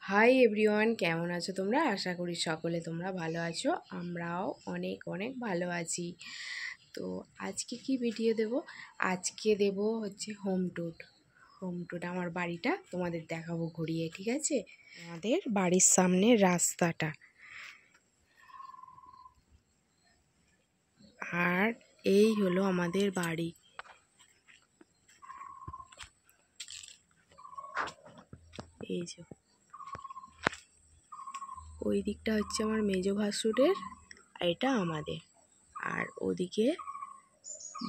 Hi everyone, কেমন আছো তোমরা? আশা করি সকলে তোমরা ভালো আছো। আমরাও অনেক অনেক ভালো আছি। তো আজকে কি ভিডিও দেব? আজকে দেব হচ্ছে হোম ট্যুর আমার বাড়িটা তোমাদের দেখাবো ঘুরিয়ে, ঠিক আছে? আমাদের বাড়ির সামনে রাস্তাটা, আর এই হলো আমাদের বাড়ি। এই যে ওই দিকটা হচ্ছে আমার মেজো ভাসুরের, এটা আমাদের, আর ওদিকে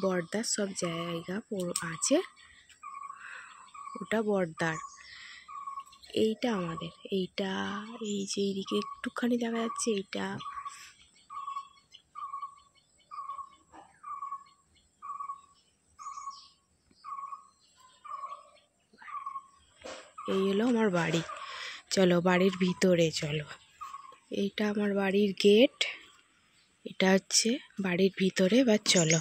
বর্দার সব জায়গা আছে, ওটা বর্দার। এইটা আমাদের, এইটা এই যে এইদিকে একটুখানি দেখা যাচ্ছে, এইটা এই হলো আমার বাড়ি। চলো বাড়ির ভিতরে চলো। এইটা আমার বাড়ির গেট, এটা হচ্ছে বাড়ির ভিতরে। বা চলো,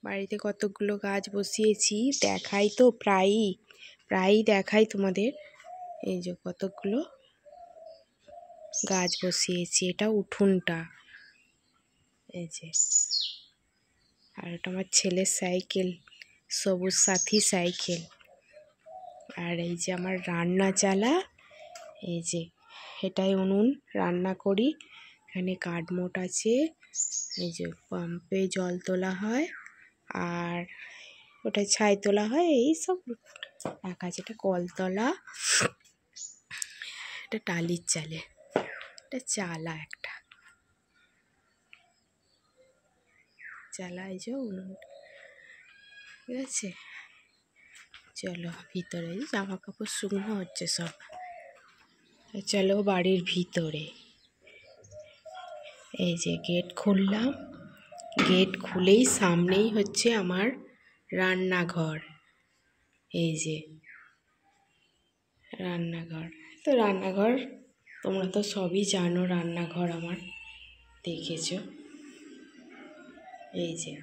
বাড়িতে কতগুলো গাছ বসিয়েছি দেখাই তো, প্রায়ই দেখাই তোমাদের। এই যে কতগুলো গাছ বসিয়েছি, এটা উঠোনটা। এই যে, আর এটা আমার ছেলের সাইকেল, সবুজ সাথী সাইকেল। আর এই যে আমার রান্না চালা, এই যে এটাই উনুন, রান্না করি। এখানে কাঠমোট আছে, এই যে পাম্পে জল তোলা হয়, আর ওটায় ছাই তোলা হয়, এই সব রাখা আছে। এটা কলতলা, এটা টালির চালে, এটা চালা, একটা চালা। এই যে উনুন, ঠিক আছে। চলো ভিতরে, জামা কাপড় শুকনো হচ্ছে সব। চলো বাড়ির ভিতরে। এই যে গেট খুললাম, গেট খুলেই সামনেই হচ্ছে আমার রান্নাঘর। এই যে রান্নাঘর, তো রান্নাঘর তোমরা তো সবই জানো, রান্নাঘর আমার দেখেছো। এই যে,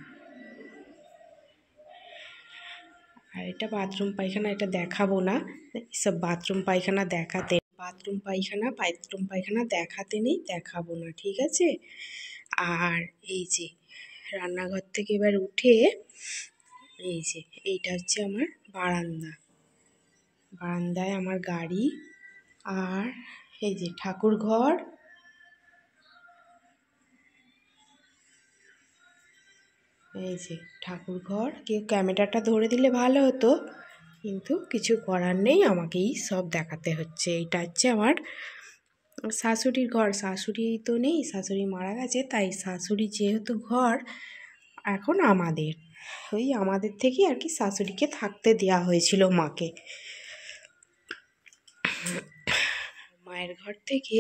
আর এটা বাথরুম পায়খানা, এটা দেখাবো না, সব বাথরুম পায়খানা দেখাতে নেই, দেখাবো না, ঠিক আছে। আর এই যে রান্নাঘর থেকে এবার উঠে, এই যে এইটা হচ্ছে আমার বারান্দায় আমার গাড়ি। আর এই যে ঠাকুর ঘর, এই যে ঠাকুর ঘর। কেউ ক্যামেরাটা ধরে দিলে ভালো হতো, কিন্তু কিছু করার নেই, আমাকেই সব দেখাতে হচ্ছে। এইটা হচ্ছে আমার শাশুড়ির ঘর। শাশুড়ি তো নেই, শাশুড়ি মারা গেছে, তাই শাশুড়ি যেহেতু ঘর এখন আমাদের, ওই আমাদের থেকে আর কি শাশুড়িকে থাকতে দেওয়া হয়েছিল মাকে। মায়ের ঘর থেকে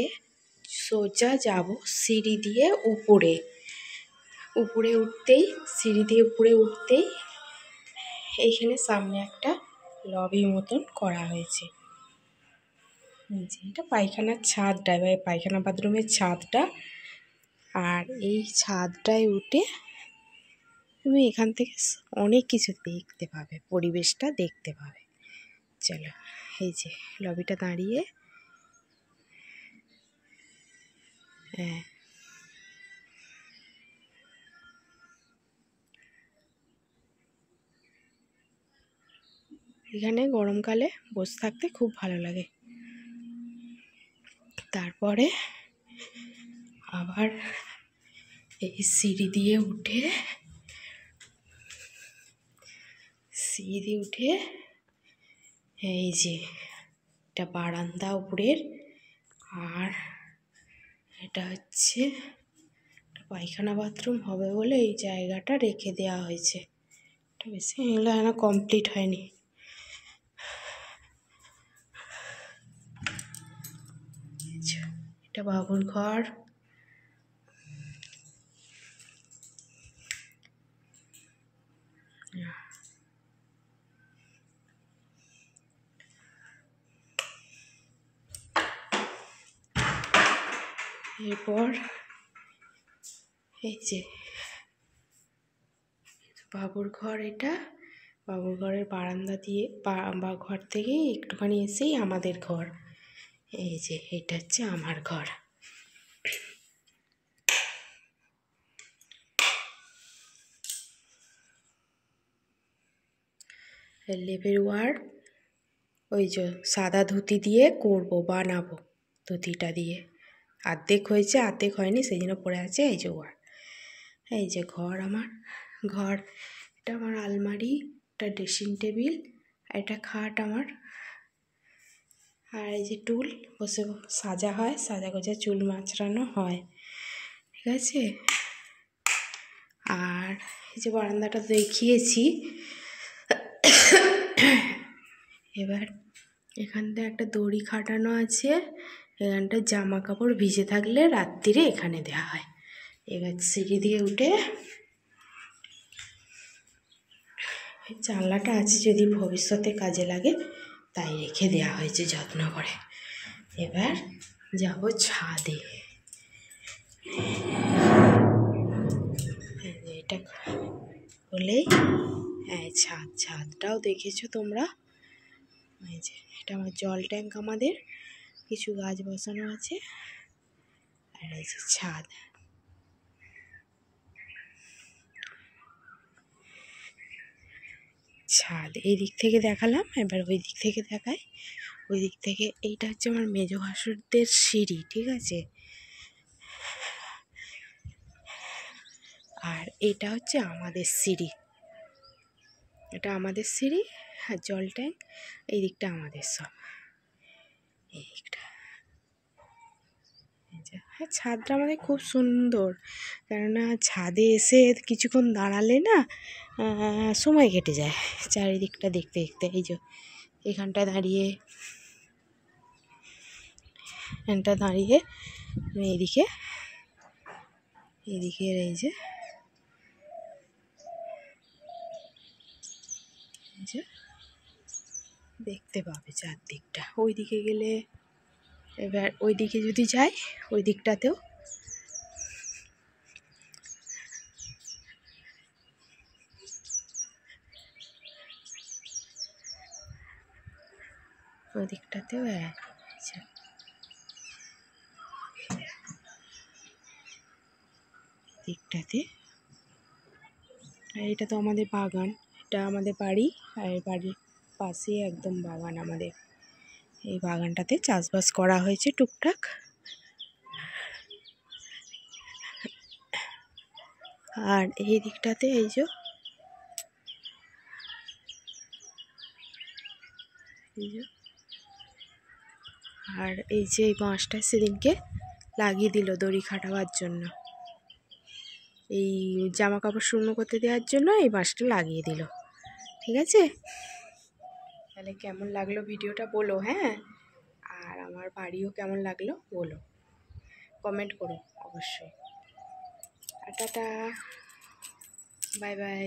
সোজা যাব সিঁড়ি দিয়ে উপরে উঠতেই, সিঁড়ি দিয়ে উপরে উঠতেই এইখানে সামনে একটা লবি মতন করা হয়েছে। এটা পায়খানার ছাদটা, এবার পায়খানা বাথরুমের ছাদটা। আর এই ছাদটায় উঠে তুমি এখান থেকে অনেক কিছু দেখতে পাবে, পরিবেশটা দেখতে পাবে। চলো, এই যে লবিটা দাঁড়িয়ে, হ্যাঁ, এখানে গরমকালে বসে থাকতে খুব ভালো লাগে। তারপরে আবার এই সিঁড়ি দিয়ে উঠে এই যে এটা বারান্দা উপরের, আর এটা হচ্ছে পায়খানা বাথরুম হবে বলে এই জায়গাটা রেখে দেওয়া হয়েছে। এটা বেশি এগুলো এখনো কমপ্লিট হয়নি। এটা বাবুর ঘর। এরপর এই যে বাবুর ঘর, এটা বাবুর ঘরের বারান্দা দিয়ে বা ঘর থেকে একটুখানি এসেই আমাদের ঘর। এই যে এটা হচ্ছে আমার ঘর। লেপের ওয়ার্ক ওই যে সাদা ধুতি দিয়ে বানাবো, ধুতিটা দিয়ে অর্ধেক হয়েছে অর্ধেক হয়নি, সেই জন্য পড়ে আছে। এই যে ওয়ার্ক, এই যে ঘর আমার ঘর, এটা আমার আলমারি, এটা ড্রেসিং টেবিল, এটা খাট আমার, আর এই যে টুল বসে সাজা হয়, সাজা গোজা চুল মাছড়ানো হয়, ঠিক আছে। আর এই যে বারান্দাটা দেখিয়েছি। এবার এখানটা একটা দড়ি খাটানো আছে, এখানটা জামা কাপড় ভিজে থাকলে রাত্রিরে এখানে দেওয়া হয়। এবার সিঁড়ি দিয়ে উঠে জানলাটা আছে, যদি ভবিষ্যতে কাজে লাগে তাই রেখে দেওয়া হয়েছে যত্ন করে। এবার যাব ছাদে। এটা হলেই ছাদটাও দেখেছো তোমরা। এই যে এটা আমার জল ট্যাঙ্ক, আমাদের কিছু গাছ বসানো আছে, আর এই যে ছাদ। এই দিক থেকে দেখালাম, এবার ওই দিক থেকে দেখাই। ওই দিক থেকে এইটা হচ্ছে আমার মেজো ভাসুরদের সিঁড়ি, ঠিক আছে। আর এটা হচ্ছে আমাদের সিঁড়ি, এটা আমাদের সিঁড়ি। আর জল ট্যাঙ্ক এই দিকটা আমাদের সব, এই দিকটা। হ্যাঁ, ছাদটা আমাদের খুব সুন্দর, কেননা ছাদে এসে কিছুক্ষণ দাঁড়ালে না সময় কেটে যায় চারিদিকটা দেখতে দেখতে। এই যে এখানটা দাঁড়িয়ে এইদিকে এই যে দেখতে পাবে চারদিকটা। ওই দিকে গেলে, এবার ওই দিকে যদি যাই, ওই দিকটাতেও দিকটাতে। আর এটা তো আমাদের বাগান, এটা আমাদের বাড়ি, আর বাড়ির পাশে একদম বাগান আমাদের। এই বাগানটাতে চাষবাস করা হয়েছে টুকটাক। আর এই দিকটাতে এই যে আর এই যে এই বাঁশটা সেদিনকে লাগিয়ে দিল দড়ি খাটাবার জন্য, এই জামা কাপড় শুকনো করতে দেওয়ার জন্য এই বাঁশটা লাগিয়ে দিল, ঠিক আছে। তাহলে কেমন লাগলো ভিডিওটা বলো, হ্যাঁ। আর আমার বাড়িও কেমন লাগলো বলো, কমেন্ট করো অবশ্যই। Tata, bye bye.